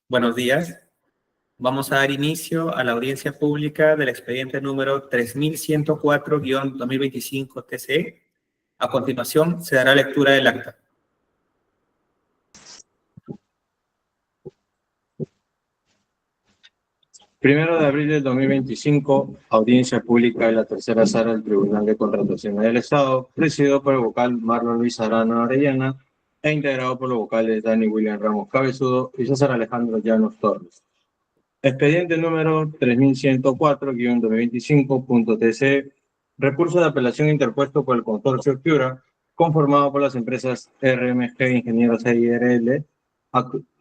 Buenos días. Vamos a dar inicio a la audiencia pública del expediente número 3104-2025 TCE. A continuación, se dará lectura del acta. Primero de abril del 2025, audiencia pública de la tercera sala del Tribunal de Contrataciones del Estado, presidido por el vocal Marlon Luis Arana Orellana e integrado por los vocales Dani William Ramos Cabezudo y César Alejandro Llanos Torres. Expediente número 3104-2025.tc, recurso de apelación interpuesto por el consorcio Piura, conformado por las empresas RMG Ingenieros EIRL,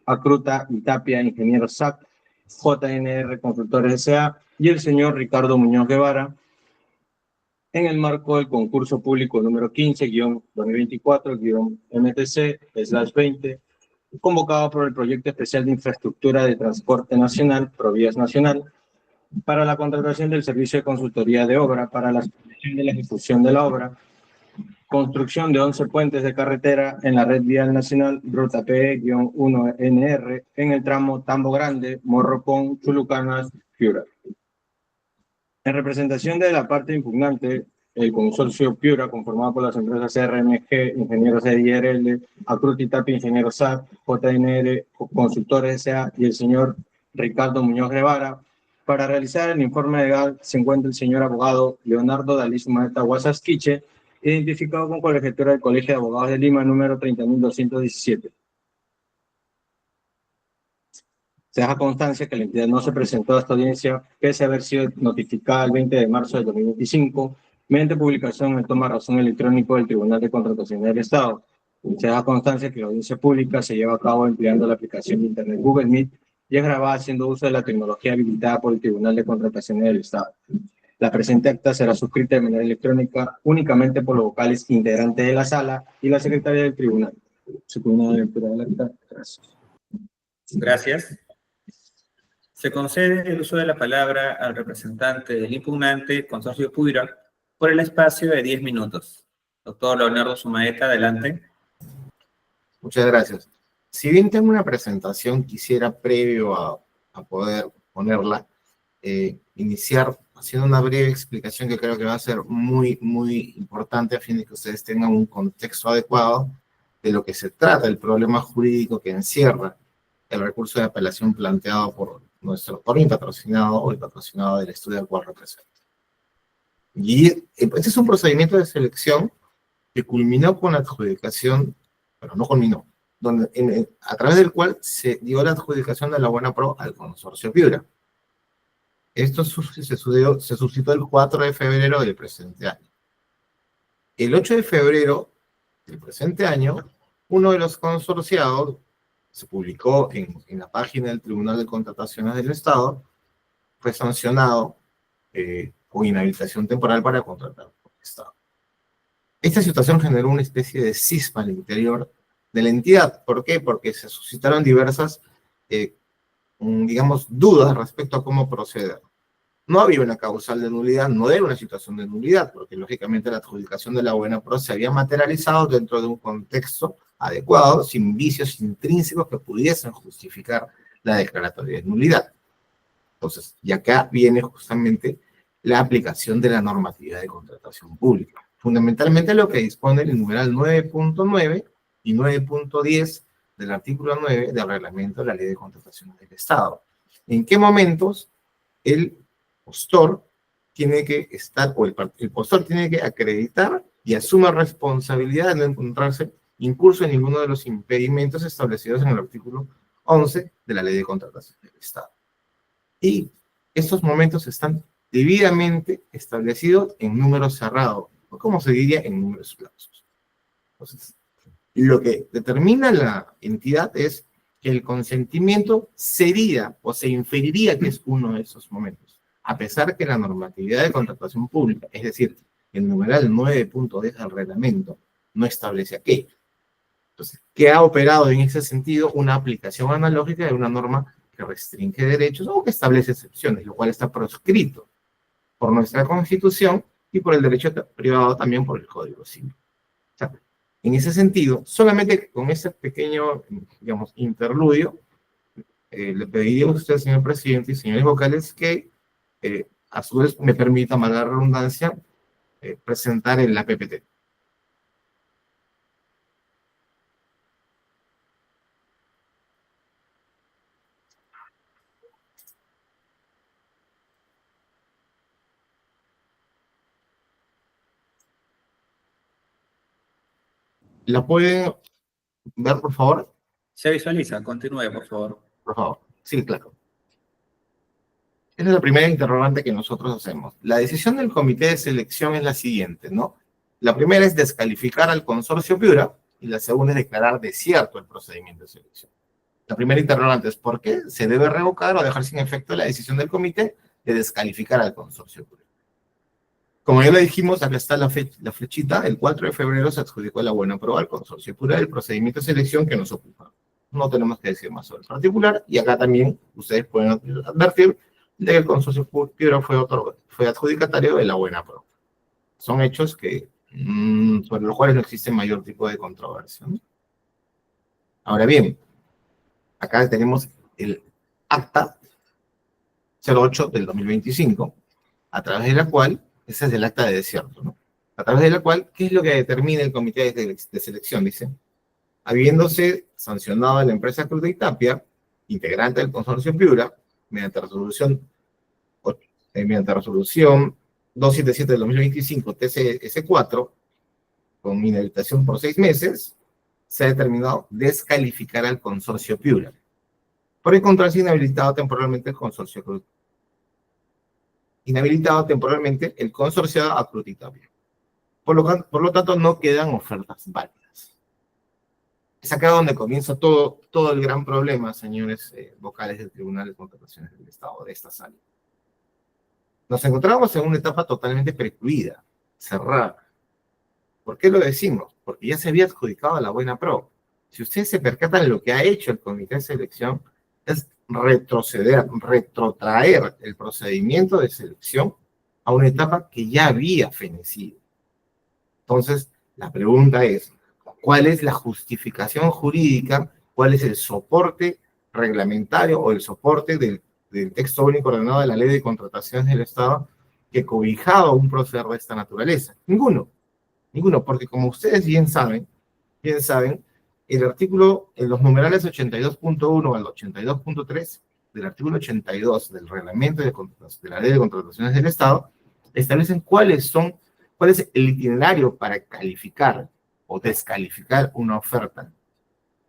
Acruta y Tapia Ingenieros SAC, JNR Constructores S.A. y el señor Ricardo Muñoz Guevara, en el marco del concurso público número 15-2024-MTC/20, convocado por el Proyecto Especial de Infraestructura de Transporte Nacional, Provías Nacional, para la contratación del servicio de consultoría de obra para la supervisión de la ejecución de la obra, construcción de 11 puentes de carretera en la red vial nacional, ruta PE-1NR, en el tramo Tambo Grande, Morropón, Chulucanas, Piura. En representación de la parte impugnante, el consorcio Piura, conformado por las empresas RMG, Ingenieros EIRL, Acruti Tapia, Ingenieros SAC, JNR, Consultores S.A. y el señor Ricardo Muñoz Guevara. Para realizar el informe legal se encuentra el señor abogado Leonardo Dalís Maeta Guasasquiche, identificado con colegiatura del Colegio de Abogados de Lima, número 30.217. Se deja constancia que la entidad no se presentó a esta audiencia, pese a haber sido notificada el 20 de marzo de 2025, mediante publicación en el toma de razón electrónico del Tribunal de Contratación del Estado. Se deja constancia que la audiencia pública se lleva a cabo empleando la aplicación de Internet Google Meet y es grabada haciendo uso de la tecnología habilitada por el Tribunal de Contratación del Estado. La presente acta será suscrita de manera electrónica únicamente por los vocales integrantes de la sala y la secretaria del tribunal. Se pone una lectura del acta. Gracias. Gracias. Se concede el uso de la palabra al representante del impugnante, Consorcio Piura, por el espacio de 10 minutos. Doctor Leonardo Sumaeta, adelante. Muchas gracias. Si bien tengo una presentación, quisiera, previo a poder ponerla, iniciar haciendo una breve explicación que creo que va a ser muy importante a fin de que ustedes tengan un contexto adecuado de lo que se trata, el problema jurídico que encierra el recurso de apelación planteado por mi patrocinado o el patrocinado del estudio al cual represento. Y este es un procedimiento de selección que culminó con la adjudicación, pero no culminó, a través del cual se dio la adjudicación de la Buena Pro al consorcio Piura. Esto se suscitó el 4 de febrero del presente año. El 8 de febrero del presente año, uno de los consorciados se publicó en la página del Tribunal de Contrataciones del Estado, fue sancionado con inhabilitación temporal para contratar por el Estado. Esta situación generó una especie de cisma al interior de la entidad. ¿Por qué? Porque se suscitaron diversas, dudas respecto a cómo proceder. No había una causal de nulidad, no era una situación de nulidad, porque lógicamente la adjudicación de la Buena Pro se había materializado dentro de un contexto adecuado, sin vicios intrínsecos que pudiesen justificar la declaratoria de nulidad. Entonces, y acá viene justamente la aplicación de la normatividad de contratación pública. Fundamentalmente lo que dispone el numeral 9.9 y 9.10 del artículo 9 del reglamento de la Ley de Contrataciones del Estado. ¿En qué momentos el postor tiene que estar, o el postor tiene que acreditar y asuma responsabilidad de no encontrarse incurso en ninguno de los impedimentos establecidos en el artículo 11 de la Ley de Contratación del Estado? Y estos momentos están debidamente establecidos en número cerrado, o como se diría, en números clausos. Entonces, lo que determina la entidad es que el consentimiento sería o se inferiría que es uno de esos momentos, a pesar que la normatividad de contratación pública, es decir, el numeral 9.10 del reglamento, no establece aquello. Entonces, ¿qué ha operado en ese sentido? Una aplicación analógica de una norma que restringe derechos o que establece excepciones, lo cual está proscrito por nuestra Constitución y por el derecho privado también por el Código Civil. O sea, en ese sentido, solamente con ese pequeño, interludio, le pediría a usted, señor presidente y señores vocales, que a su vez me permita, valga la redundancia, presentar la PPT. ¿La pueden ver, por favor? Se visualiza, continúe, por favor. Por favor. Sí, claro. Esa es la primera interrogante que nosotros hacemos. La decisión del comité de selección es la siguiente, ¿no? La primera es descalificar al consorcio Piura y la segunda es declarar desierto el procedimiento de selección. La primera interrogante es ¿por qué se debe revocar o dejar sin efecto la decisión del comité de descalificar al consorcio Piura? Como ya lo dijimos, acá está la flechita, el 4 de febrero se adjudicó la buena prueba al consorcio Piura del procedimiento de selección que nos ocupa. No tenemos que decir más sobre el particular, y acá también ustedes pueden advertir de que el consorcio Piura fue adjudicatario de la buena prueba. Son hechos que, sobre los cuales no existe mayor tipo de controversia, ¿no? Ahora bien, acá tenemos el acta 08 del 2025, a través de la cual, ese es el acta de desierto, ¿no? A través de la cual, ¿qué es lo que determina el comité de selección? Dice, habiéndose sancionado a la empresa Cruz de Tapia, integrante del consorcio Piura, mediante resolución 277 del 2025, TCS4, con inhabilitación por 6 meses, se ha determinado descalificar al consorcio Piura. Por encontrarse inhabilitado temporalmente el consorcio Cruz. Inhabilitado temporalmente el consorciado a Cruz y Tapia. Por lo tanto, no quedan ofertas válidas. Es acá donde comienza todo el gran problema, señores vocales del Tribunal de Contrataciones del Estado, de esta sala. Nos encontramos en una etapa totalmente precluida, cerrada. ¿Por qué lo decimos? Porque ya se había adjudicado a la buena pro. Si ustedes se percatan, lo que ha hecho el comité de selección es retrotraer el procedimiento de selección a una etapa que ya había fenecido. Entonces, la pregunta es, ¿cuál es la justificación jurídica? ¿Cuál es el soporte reglamentario o el soporte del texto único ordenado de la Ley de Contrataciones del Estado que cobijaba un proceder de esta naturaleza? Ninguno, porque como ustedes bien saben, el artículo, en los numerales 82.1 al 82.3 del artículo 82 del reglamento de la Ley de Contrataciones del Estado, establecen cuál es el itinerario para calificar o descalificar una oferta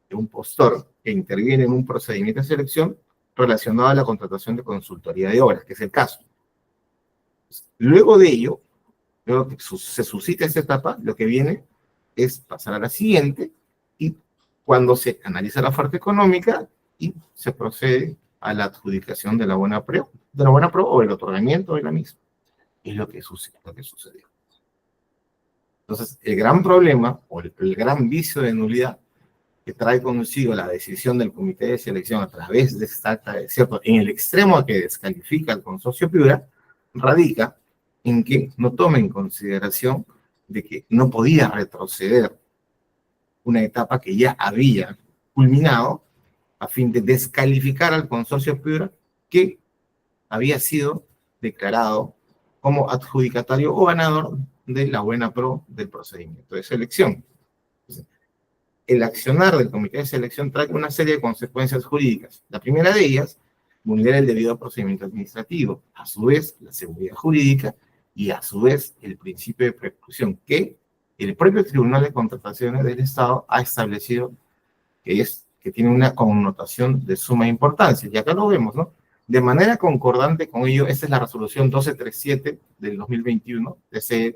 de un postor que interviene en un procedimiento de selección relacionado a la contratación de consultoría de obras, que es el caso. Luego de ello, luego que se suscita esta etapa, lo que viene es pasar a la siguiente, y cuando se analiza la oferta económica y se procede a la adjudicación de la buena prueba o el otorgamiento de la misma. Es lo que sucedió. Entonces, el gran problema o el gran vicio de nulidad que trae consigo la decisión del comité de selección a través de esta acta de desierto en el extremo que descalifica al consorcio Piura, radica en que no toma en consideración de que no podía retroceder una etapa que ya había culminado a fin de descalificar al consorcio Piura que había sido declarado como adjudicatario o ganador de la buena pro del procedimiento de selección. Entonces, el accionar del comité de selección trae una serie de consecuencias jurídicas. La primera de ellas, vulnera el debido procedimiento administrativo, a su vez la seguridad jurídica y a su vez el principio de preclusión que el propio Tribunal de Contrataciones del Estado ha establecido que tiene una connotación de suma importancia. Y acá lo vemos, ¿no? De manera concordante con ello, esta es la resolución 1237 del 2021, de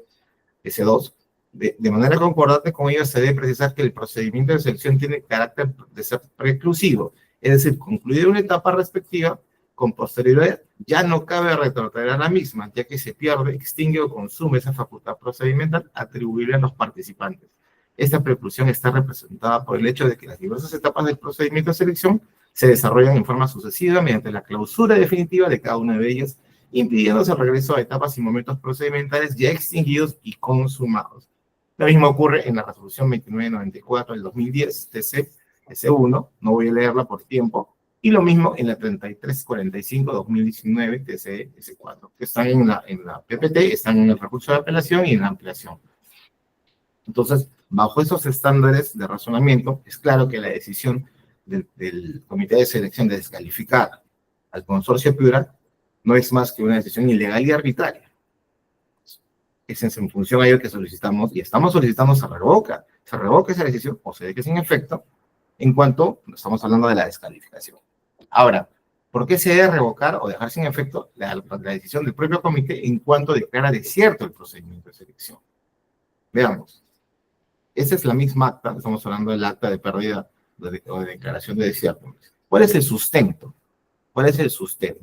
S2. De manera concordante con ello, se debe precisar que el procedimiento de selección tiene carácter de ser preclusivo, es decir, concluir una etapa respectiva, con posterioridad ya no cabe retrotraer a la misma, ya que se pierde, extingue o consume esa facultad procedimental atribuible a los participantes. Esta preclusión está representada por el hecho de que las diversas etapas del procedimiento de selección se desarrollan en forma sucesiva mediante la clausura definitiva de cada una de ellas, impidiéndose el regreso a etapas y momentos procedimentales ya extinguidos y consumados. Lo mismo ocurre en la resolución 2994 del 2010, TC S1, no voy a leerla por tiempo, Y lo mismo en la 3345-2019 TC-S4, que están en la PPT, están en el recurso de apelación y en la ampliación. Entonces, bajo esos estándares de razonamiento, es claro que la decisión del Comité de Selección de descalificar al consorcio Piura no es más que una decisión ilegal y arbitraria. Es en función a ello que solicitamos, y estamos solicitando se revoca esa decisión o se deje sin efecto en cuanto estamos hablando de la descalificación. Ahora, ¿por qué se debe revocar o dejar sin efecto la decisión del propio comité en cuanto declara desierto el procedimiento de selección? Veamos. Esa es la misma acta, estamos hablando del acta de pérdida o de declaración de desierto. ¿Cuál es el sustento? ¿Cuál es el sustento?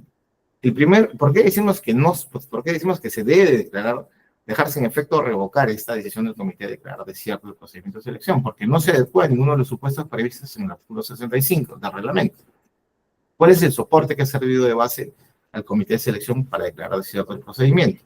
¿Por qué decimos que por qué decimos que se debe declarar, dejar sin efecto o revocar esta decisión del comité de declarar desierto el procedimiento de selección? Porque no se adecua a ninguno de los supuestos previstos en el artículo 65 del reglamento. ¿Cuál es el soporte que ha servido de base al comité de selección para declarar desierto el procedimiento?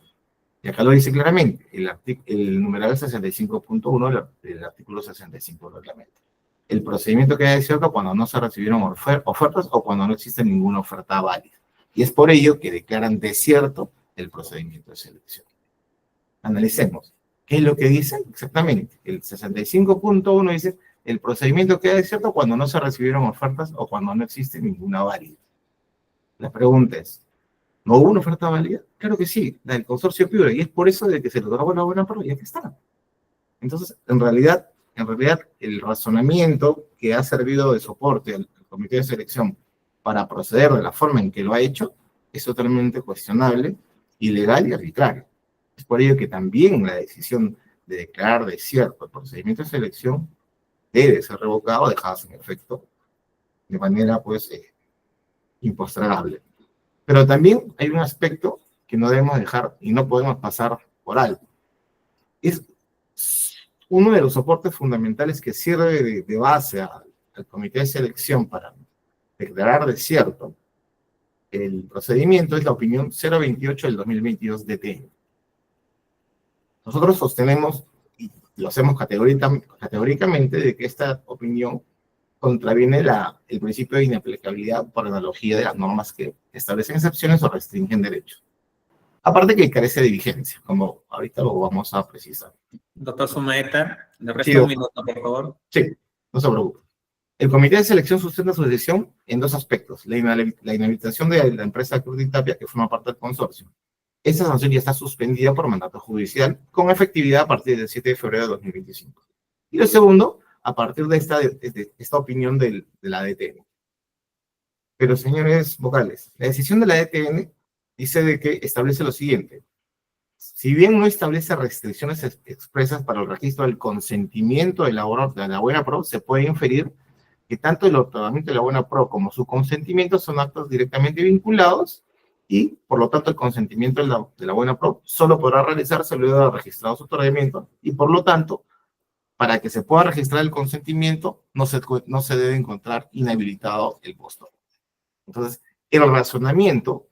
Y acá lo dice claramente, el numeral 65.1 del artículo 65 del reglamento. El procedimiento queda desierto cuando no se recibieron ofertas o cuando no existe ninguna oferta válida. Y es por ello que declaran desierto el procedimiento de selección. Analicemos. ¿Qué es lo que dicen? Exactamente. El 65.1 dice, el procedimiento queda desierto cuando no se recibieron ofertas o cuando no existe ninguna válida. La pregunta es, ¿no hubo una oferta válida? Claro que sí, la del consorcio Piura, y es por eso de que se le otorgó la buena prueba, y aquí está. Entonces, en realidad, el razonamiento que ha servido de soporte al comité de selección para proceder de la forma en que lo ha hecho es totalmente cuestionable, ilegal y arbitrario. Es por ello que también la decisión de declarar desierto el procedimiento de selección debe ser revocado o dejado sin efecto de manera, pues, impostergable. Pero también hay un aspecto que no debemos dejar y no podemos pasar por alto. Es uno de los soportes fundamentales que sirve de base al comité de selección para declarar desierto el procedimiento es la opinión 028 del 2022 DT. Nosotros sostenemos, y lo hacemos categóricamente, de que esta opinión contraviene el principio de inaplicabilidad por analogía de las normas que establecen excepciones o restringen derechos. Aparte que carece de vigencia, como ahorita lo vamos a precisar. Doctor Sumaeta, le resta Sí, un minuto, por favor. Sí, no se preocupe. El comité de selección sustenta su decisión en dos aspectos. La inhabilitación de la empresa Cruz y Tapia, que forma parte del consorcio. Esa sanción ya está suspendida por mandato judicial con efectividad a partir del 7 de febrero de 2025. Y lo segundo, a partir de esta opinión de la DTN. Pero, señores vocales, la decisión de la DTN dice de que establece lo siguiente. Si bien no establece restricciones expresas para el registro del consentimiento de la buena pro, se puede inferir que tanto el otorgamiento de la buena pro como su consentimiento son actos directamente vinculados y, por lo tanto, el consentimiento de la buena pro solo podrá realizarse luego de registrado su otorgamiento y, por lo tanto, para que se pueda registrar el consentimiento, no se debe encontrar inhabilitado el postor. Entonces, el razonamiento,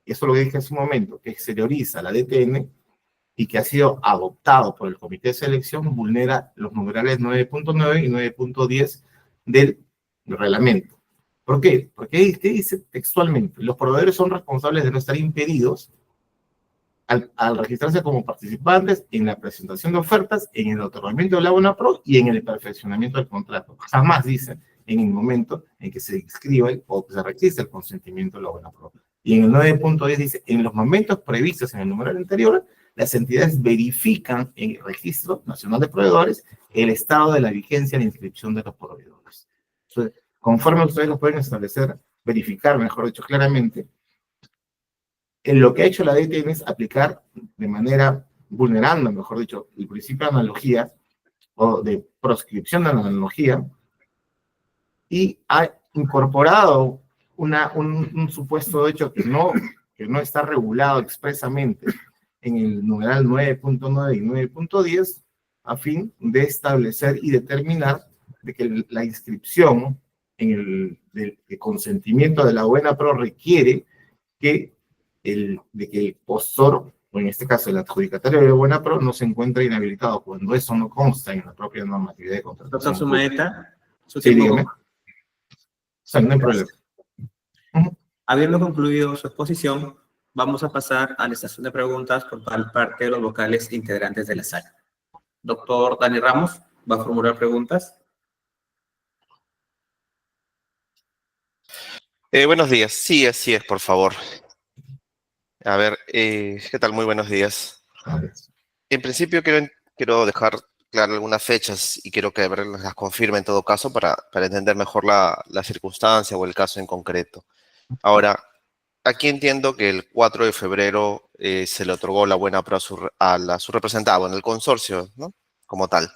y eso lo dije hace un momento, que exterioriza la DTN y que ha sido adoptado por el comité de selección, vulnera los numerales 9.9 y 9.10 del reglamento. ¿Por qué? Porque ¿qué dice textualmente? Los proveedores son responsables de no estar impedidos al registrarse como participantes en la presentación de ofertas, en el otorgamiento de la buena pro y en el perfeccionamiento del contrato. Jamás dice en el momento en que se inscriba o se registre el consentimiento de la buena pro. Y en el 9.10 dice, en los momentos previstos en el numeral anterior, las entidades verifican en el Registro Nacional de Proveedores el estado de la vigencia de la inscripción de los proveedores. Entonces, conforme ustedes lo pueden establecer, verificar, mejor dicho, claramente, en lo que ha hecho la DTN es aplicar de manera, vulnerando, mejor dicho, el principio de analogía o de proscripción de la analogía, y ha incorporado un supuesto hecho que no está regulado expresamente en el numeral 9.9 y 9.10 a fin de establecer y determinar de que la inscripción de consentimiento de la buena pro requiere de que el postor, o en este caso el adjudicatario de la buena pro, no se encuentre inhabilitado cuando eso no consta en la propia normatividad de contratación. Doctor Sumaeta, su Sí, tiempo. dígame. O sea, no hay problema. Habiendo concluido su exposición, vamos a pasar a la estación de preguntas por parte de los vocales integrantes de la sala. Doctor Dani Ramos va a formular preguntas. Buenos días. Sí, así es, por favor. A ver, ¿qué tal? Muy buenos días. En principio quiero dejar claras algunas fechas y quiero que las confirme en todo caso para entender mejor la circunstancia o el caso en concreto. Ahora, aquí entiendo que el 4 de febrero se le otorgó la buena pro a su representado en el consorcio, ¿no? Como tal.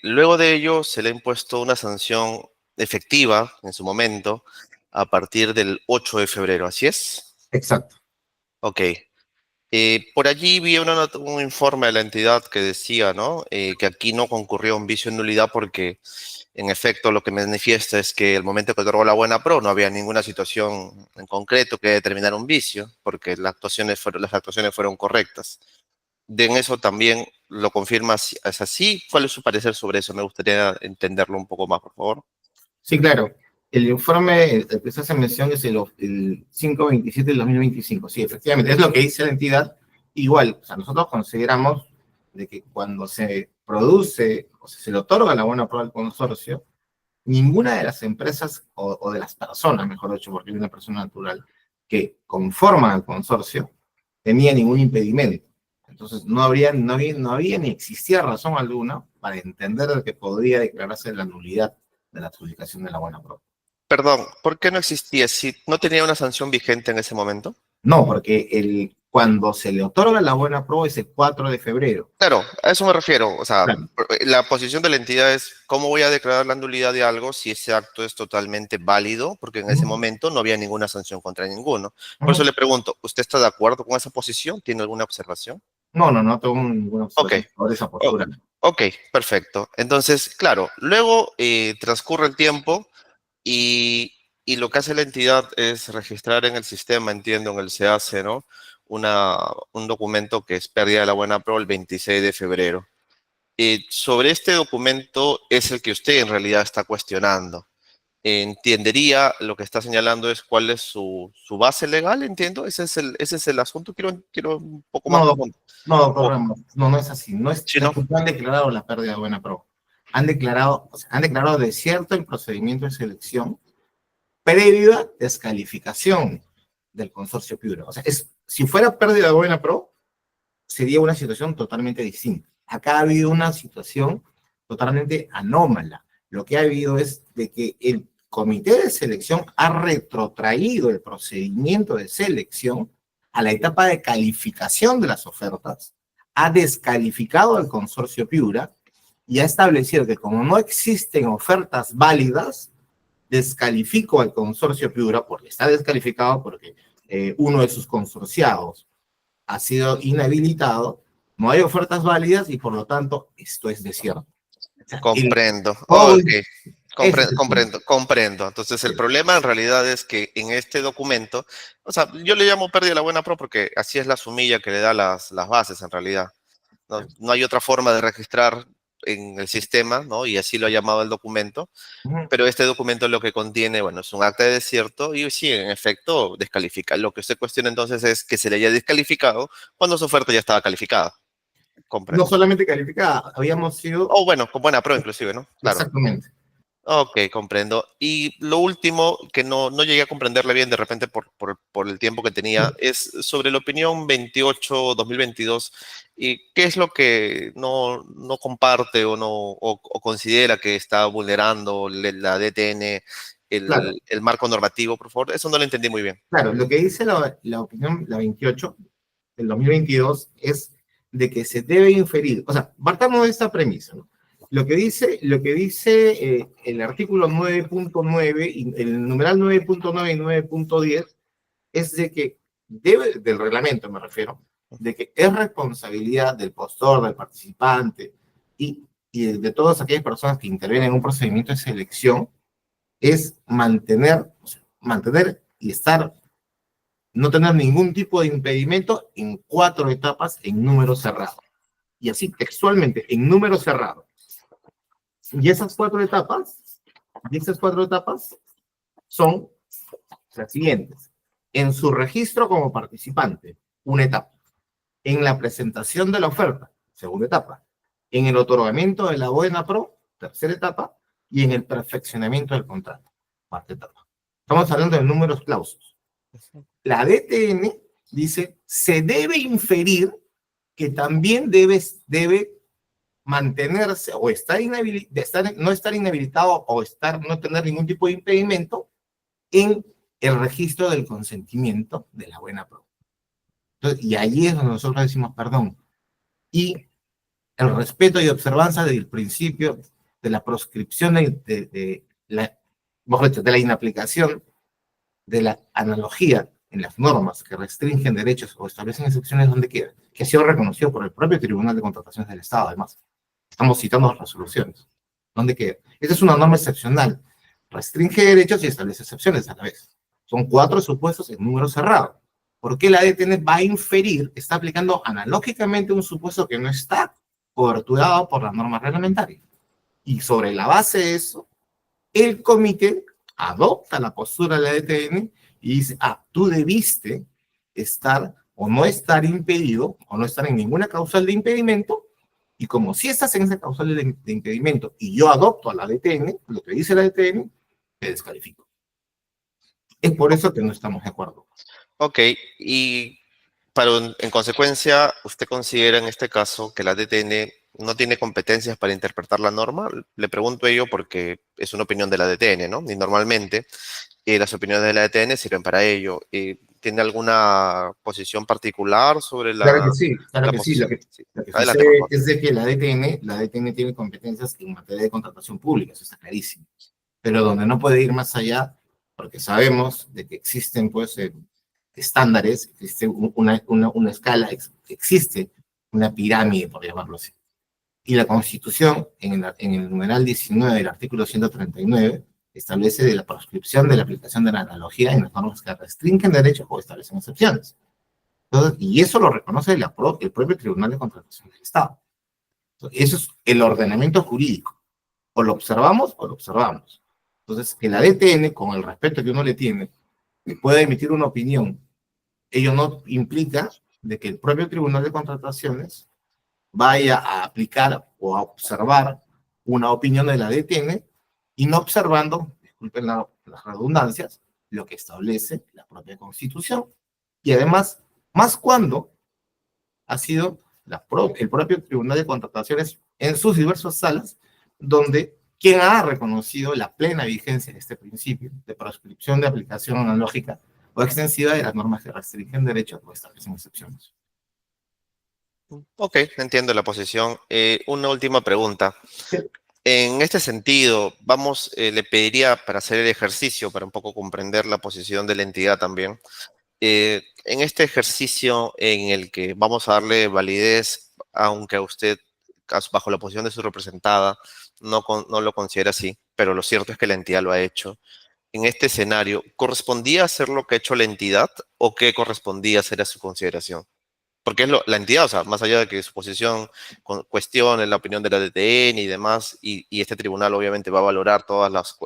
Luego de ello se le ha impuesto una sanción efectiva en su momento a partir del 8 de febrero, ¿así es? Exacto. Ok. Por allí vi un informe de la entidad que decía, ¿no? Que aquí no concurrió un vicio en nulidad porque, en efecto, lo que manifiesta es que el momento que otorgó la buena pro no había ninguna situación en concreto que determinara un vicio, porque las actuaciones fueron correctas. En eso también lo confirma, ¿es así? ¿Cuál es su parecer sobre eso? Me gustaría entenderlo un poco más, por favor. Sí, claro. El informe, el que se hace mención es el 527 del 2025. Sí, efectivamente, es lo que dice la entidad. Igual, o sea, nosotros consideramos de que cuando se produce, o sea, se le otorga la buena prueba al consorcio, ninguna de las empresas, o de las personas, mejor dicho, porque es una persona natural, que conforman el consorcio, tenía ningún impedimento. Entonces, no había ni existía razón alguna para entender que podría declararse la nulidad de la adjudicación de la buena prueba. Perdón, ¿por qué no existía? ¿Si no tenía una sanción vigente en ese momento? No, porque cuando se le otorga la buena prueba es el 4 de febrero. Claro, a eso me refiero. O sea, Claro. la posición de la entidad es cómo voy a declarar la nulidad de algo si ese acto es totalmente válido, porque en ese momento no había ninguna sanción contra ninguno. Por eso le pregunto, ¿usted está de acuerdo con esa posición? ¿Tiene alguna observación? No tengo ninguna Ok, observación sobre esa postura. ok, perfecto. Entonces, claro, luego transcurre el tiempo y, y lo que hace la entidad es registrar en el sistema, entiendo, en el SEACE, ¿no? Un documento que es pérdida de la buena pro el 26 de febrero. Sobre este documento es el que usted en realidad está cuestionando. Entendería, lo que está señalando es cuál es su base legal, entiendo. Ese es el asunto. Quiero un poco más profundo. No, doctor Oh, Ramos, no es así. No es sí, ¿no? que no han declarado la pérdida de buena pro. Han declarado desierto el procedimiento de selección previa descalificación del consorcio Piura. O sea, si fuera pérdida de buena pro, sería una situación totalmente distinta. Acá ha habido una situación totalmente anómala. Lo que ha habido es de que el comité de selección ha retrotraído el procedimiento de selección a la etapa de calificación de las ofertas, ha descalificado al consorcio Piura y ha establecido que como no existen ofertas válidas, descalifico al consorcio Piura porque está descalificado porque uno de sus consorciados ha sido inhabilitado, no hay ofertas válidas y por lo tanto esto es desierto. O sea, Comprendo. oh, Ok. Comprendo. Entonces, el problema en realidad es que en este documento, o sea, yo le llamo pérdida de la buena pro porque así es la sumilla que le da las bases en realidad. No hay otra forma de registrar en el sistema, ¿no? Y así lo ha llamado el documento. Pero este documento lo que contiene, bueno, es un acta de desierto y sí, en efecto, descalifica. Lo que usted cuestiona entonces es que se le haya descalificado cuando su oferta ya estaba calificada. no Comprendo. solamente calificada, habíamos sido O bueno, con buena pro inclusive, ¿no? Claro. exactamente. Ok, comprendo. Y lo último, que no llegué a comprenderle bien de repente por el tiempo que tenía, es sobre la opinión 28-2022. ¿Y qué es lo que no comparte o considera que está vulnerando la DTN, Claro, el marco normativo, por favor? Eso no lo entendí muy bien. claro, lo que dice la opinión, la 28 del 2022, es de que se debe inferir, o sea, partamos de esta premisa, ¿no? Lo que dice el artículo 9.9, el numeral 9.9 y 9.10, es de que del reglamento me refiero, de que es responsabilidad del postor, del participante y de todas aquellas personas que intervienen en un procedimiento de selección, es mantener y no tener ningún tipo de impedimento en 4 etapas en número cerrado. Y así textualmente, en número cerrado. Y esas 4 etapas son las siguientes. En su registro como participante, una etapa. En la presentación de la oferta, segunda etapa. En el otorgamiento de la buena pro, tercera etapa. Y en el perfeccionamiento del contrato, cuarta etapa. Estamos hablando de números clausos. La DTN dice, se debe inferir que también debe mantenerse o no estar inhabilitado o no tener ningún tipo de impedimento en el registro del consentimiento de la buena pro. Entonces, y allí es donde nosotros decimos perdón. Y el respeto y observancia del principio de la proscripción de la inaplicación de la analogía en las normas que restringen derechos o establecen excepciones donde quiera, que ha sido reconocido por el propio Tribunal de Contrataciones del Estado, además. Estamos citando las resoluciones. ¿Dónde queda? Esta es una norma excepcional. Restringe derechos y establece excepciones a la vez. Son 4 supuestos en número cerrado. ¿Por qué la DTN va a inferir, está aplicando analógicamente un supuesto que no está coberturado por la norma reglamentaria? Y sobre la base de eso, el comité adopta la postura de la DTN y dice, tú debiste estar o no estar impedido, o no estar en ninguna causal de impedimento, y como si estás en esa causal de impedimento y yo adopto a la DTN, lo que dice la DTN, te descalifico. Es por eso que no estamos de acuerdo. Ok, y en consecuencia, ¿usted considera en este caso que la DTN no tiene competencias para interpretar la norma? Le pregunto ello porque es una opinión de la DTN, ¿no? Y normalmente las opiniones de la DTN sirven para ello. ¿Tiene alguna posición particular sobre Claro que sí, claro que sí. posición? Lo que Adelante, sucede por favor. es de que la DTN tiene competencias en materia de contratación pública, eso está clarísimo. Pero donde no puede ir más allá, porque sabemos de que existen, pues, estándares, existe una escala, existe una pirámide, por llamarlo así. Y la Constitución, en el numeral 19 del artículo 139, establece de la proscripción de la aplicación de la analogía en las normas que restringen derechos o establecen excepciones. Entonces, y eso lo reconoce el propio Tribunal de Contratación del Estado. Entonces, eso es el ordenamiento jurídico. O lo observamos o lo observamos. Entonces, que la DTN, con el respeto que uno le tiene, pueda emitir una opinión, ello no implica de que el propio Tribunal de Contrataciones vaya a aplicar o a observar una opinión de la DTN y no observando, disculpen las redundancias, lo que establece la propia Constitución. Y además, más cuando ha sido el propio Tribunal de Contrataciones en sus diversas salas, donde quien ha reconocido la plena vigencia de este principio de proscripción de aplicación analógica o extensiva de las normas que restringen derechos o establecen excepciones. Ok, entiendo la posición. Una última pregunta. Sí. En este sentido, le pediría para hacer el ejercicio, para un poco comprender la posición de la entidad también, en este ejercicio en el que vamos a darle validez, aunque a usted, bajo la posición de su representada, no lo considera así, pero lo cierto es que la entidad lo ha hecho. En este escenario, ¿correspondía hacer lo que ha hecho la entidad o qué correspondía hacer a su consideración? Porque es la entidad, o sea, más allá de que su posición cuestione la opinión de la DTN y demás, y este tribunal obviamente va a valorar todas las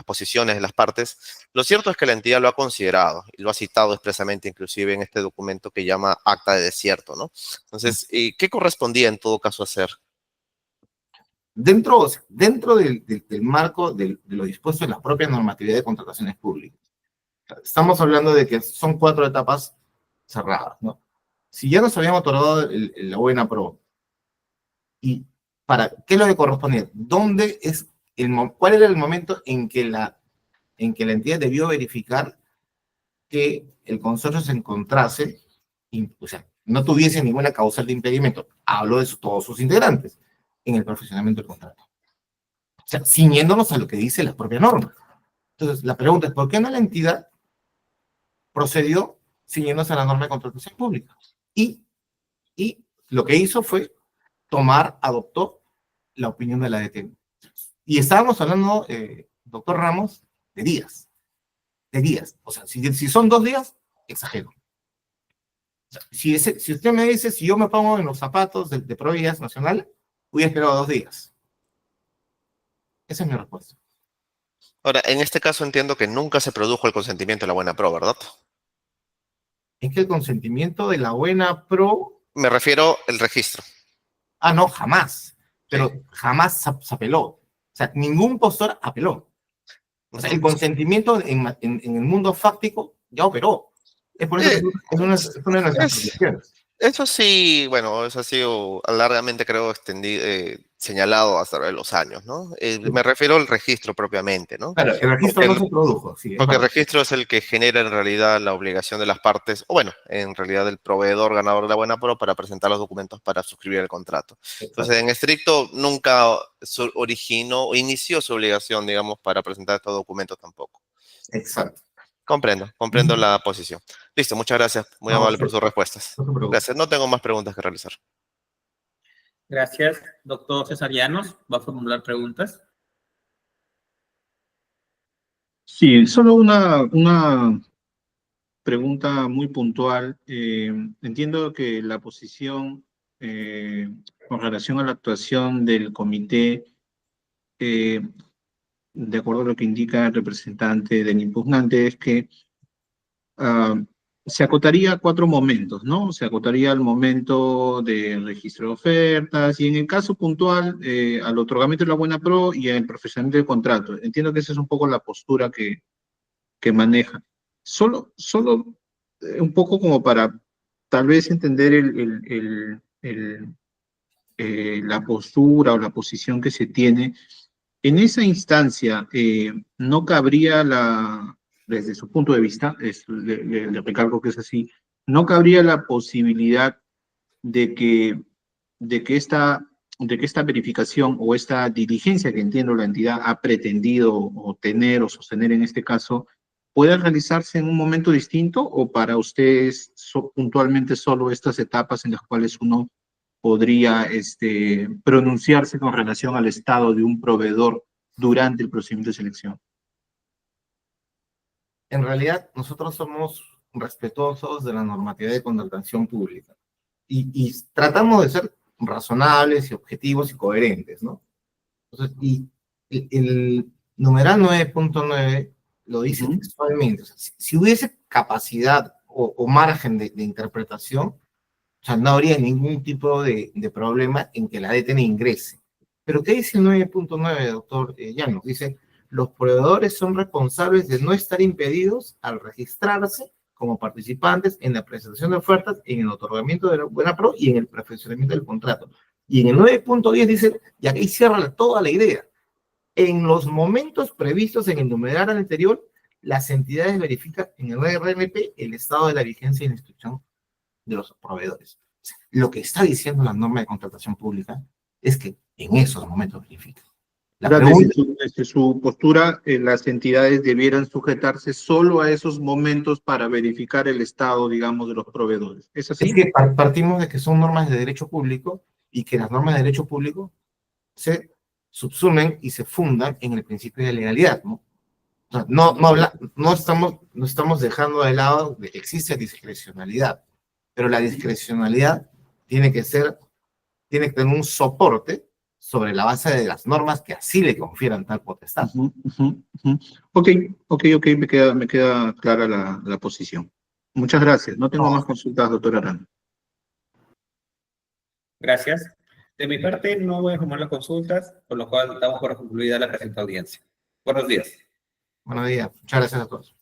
posiciones de las partes, lo cierto es que la entidad lo ha considerado y lo ha citado expresamente inclusive en este documento que llama Acta de Desierto, ¿no? Entonces, ¿qué correspondía en todo caso hacer? Dentro del marco de lo dispuesto en la propia normatividad de contrataciones públicas, estamos hablando de que son 4 etapas cerradas, ¿no? Si ya nos habían otorgado la buena pro, ¿y qué es lo que correspondía? ¿Cuál era el momento en que la entidad debió verificar que el consorcio se encontrase, o sea, no tuviese ninguna causal de impedimento? Hablo de todos sus integrantes en el perfeccionamiento del contrato. O sea, ciñéndonos a lo que dice la propia norma. Entonces, la pregunta es, ¿por qué no la entidad procedió ciñéndose a la norma de contratación pública? Y lo que hizo fue adoptó la opinión de la DTN. Y estábamos hablando, doctor Ramos, de días. De días. O sea, si son 2 días, exagero. O sea, si usted me dice, si yo me pongo en los zapatos de Provías Nacional, hubiera esperado 2 días. Esa es mi respuesta. Ahora, en este caso entiendo que nunca se produjo el consentimiento de la buena pro, ¿verdad? Es que el consentimiento de la buena pro, Me refiero al registro. no, jamás, pero Sí. jamás se apeló. O sea, ningún postor apeló. O sea, el Ujú. consentimiento en el mundo fáctico ya operó. Es por eso que Eh, es una de nuestras es- preocupaciones. Eso sí, bueno, eso ha sido largamente, creo, señalado hasta de los años, ¿no? Me refiero al registro propiamente, ¿no? Claro, el registro Porque no el, se produjo, sí, es porque el verdad. registro es el que genera en realidad la obligación de las partes, o bueno, en realidad el proveedor ganador de la buena pro para presentar los documentos para suscribir el contrato. Entonces, Exacto. en estricto, nunca originó o inició su obligación, digamos, para presentar estos documentos tampoco. Exacto. Comprendo Ujú. la posición. Listo, muchas gracias. Muy No, amable por sí, sus respuestas. no se preocupe. Gracias. No tengo más preguntas que realizar. Gracias. Doctor César Llanos, ¿va a formular preguntas? Sí, solo una pregunta muy puntual. Entiendo que la posición con relación a la actuación del comité, eh, de acuerdo a lo que indica el representante del impugnante, es que ah, se acotaría a 4 momentos, ¿no? Se acotaría al momento del registro de ofertas y en el caso puntual al otorgamiento de la buena pro y al perfeccionamiento del contrato. Entiendo que esa es un poco la postura que maneja. Solo un poco como para tal vez entender la postura o la posición que se tiene. En esa instancia, no cabría desde su punto de vista, le recalco que es así, no cabría la posibilidad de que, de que esta, de que esta verificación o esta diligencia que entiendo la entidad ha pretendido o tener o sostener en este caso, pueda realizarse en un momento distinto o para ustedes puntualmente solo estas etapas en las cuales uno podría pronunciarse con relación al estado de un proveedor durante el procedimiento de selección. En realidad, nosotros somos respetuosos de la normatividad de contratación pública y tratamos de ser razonables y objetivos y coherentes, ¿no? Entonces, y el numeral 9.9 lo dice Ujú. textualmente. O sea, si hubiese capacidad o margen de interpretación, o sea, no habría ningún tipo de problema en que la DTN ingrese. Pero ¿qué dice el 9.9, doctor Llanos? Dice, los proveedores son responsables de no estar impedidos al registrarse como participantes en la presentación de ofertas, en el otorgamiento de la buena pro y en el perfeccionamiento del contrato. Y en el 9.10 dice, y aquí cierra toda la idea, en los momentos previstos en el numeral anterior, las entidades verifican en el RNP el estado de la vigencia y la instrucción de los proveedores. Lo que está diciendo la norma de contratación pública es que en esos momentos verifica. O La sea, pregunta desde su postura, las entidades debieran sujetarse solo a esos momentos para verificar el estado, digamos, de los proveedores. ¿Es es así? que partimos de que son normas de derecho público y que las normas de derecho público se subsumen y se fundan en el principio de legalidad, ¿no? O sea, no estamos dejando de lado que existe discrecionalidad, pero la discrecionalidad tiene que tener un soporte sobre la base de las normas que así le confieran tal potestad. Ujú, ujú, ujú. Ok, me queda clara la posición. Muchas gracias. No tengo más consultas, doctora Arana. Gracias. De mi parte, no voy a formar las consultas, por lo cual damos por concluida la presente audiencia. Buenos días. Buenos días. Muchas gracias a todos.